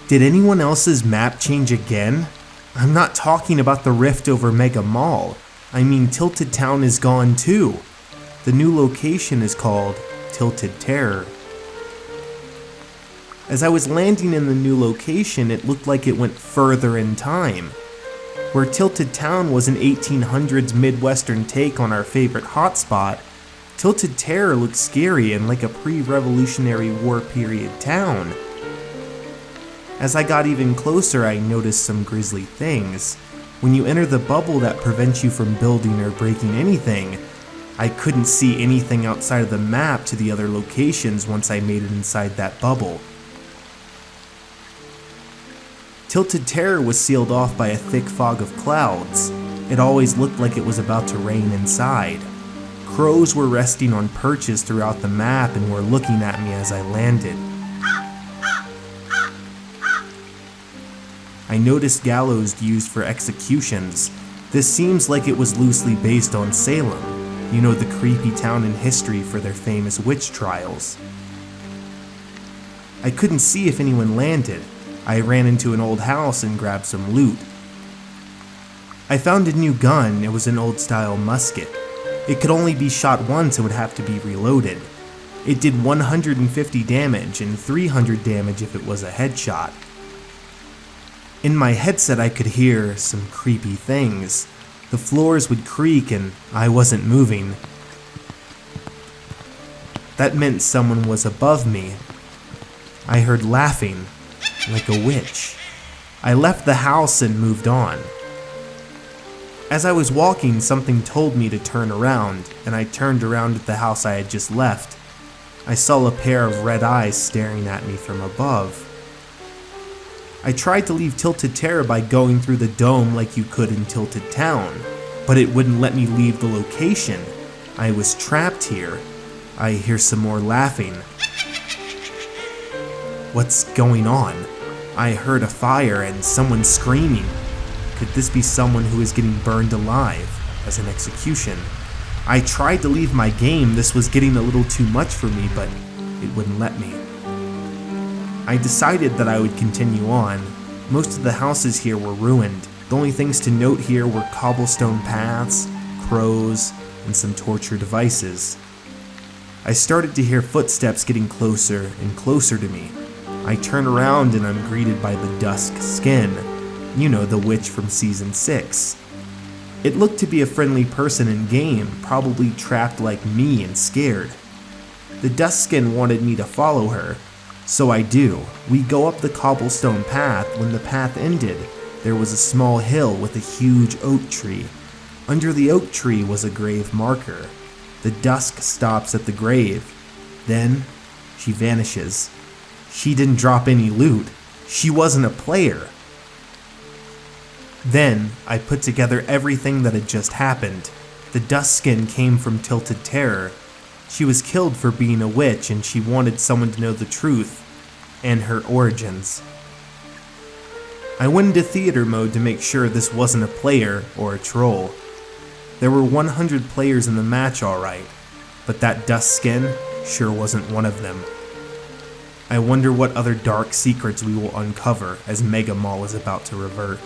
Did anyone else's map change again? I'm not talking about the rift over Mega Mall. I mean Tilted Town is gone too. The new location is called Tilted Terror. As I was landing in the new location, it looked like it went further in time. Where Tilted Town was an 1800s Midwestern take on our favorite hotspot, Tilted Terror looked scary and like a pre-Revolutionary War period town. As I got even closer, I noticed some grisly things. When you enter the bubble that prevents you from building or breaking anything, I couldn't see anything outside of the map to the other locations once I made it inside that bubble. Tilted Terror was sealed off by a thick fog of clouds. It always looked like it was about to rain inside. Crows were resting on perches throughout the map and were looking at me as I landed. I noticed gallows used for executions. This seems like it was loosely based on Salem, you know, the creepy town in history for their famous witch trials. I couldn't see if anyone landed. I ran into an old house and grabbed some loot. I found a new gun. It was an old-style musket. It could only be shot once and would have to be reloaded. It did 150 damage and 300 damage if it was a headshot. In my headset I could hear some creepy things. The floors would creak and I wasn't moving. That meant someone was above me. I heard laughing, like a witch. I left the house and moved on. As I was walking, something told me to turn around, and I turned around at the house I had just left. I saw a pair of red eyes staring at me from above. I tried to leave Tilted Terror by going through the dome like you could in Tilted Town, but it wouldn't let me leave the location. I was trapped here. I hear some more laughing. What's going on? I heard a fire and someone screaming. Could this be someone who is getting burned alive as an execution? I tried to leave my game. This was getting a little too much for me, but it wouldn't let me. I decided that I would continue on. Most of the houses here were ruined. The only things to note here were cobblestone paths, crows, and some torture devices. I started to hear footsteps getting closer and closer to me. I turn around and I'm greeted by the dusk skin. You know, the witch from season 6. It looked to be a friendly person in game, probably trapped like me and scared. The dusk skin wanted me to follow her. So I do. We go up the cobblestone path. When the path ended, there was a small hill with a huge oak tree. Under the oak tree was a grave marker. The dusk stops at the grave. Then, she vanishes. She didn't drop any loot. She wasn't a player. Then, I put together everything that had just happened. The Duskskin came from Tilted Terror. She was killed for being a witch, and she wanted someone to know the truth and her origins. I went into theater mode to make sure this wasn't a player or a troll. There were 100 players in the match alright, but that Duskskin sure wasn't one of them. I wonder what other dark secrets we will uncover as Mega Mall is about to revert.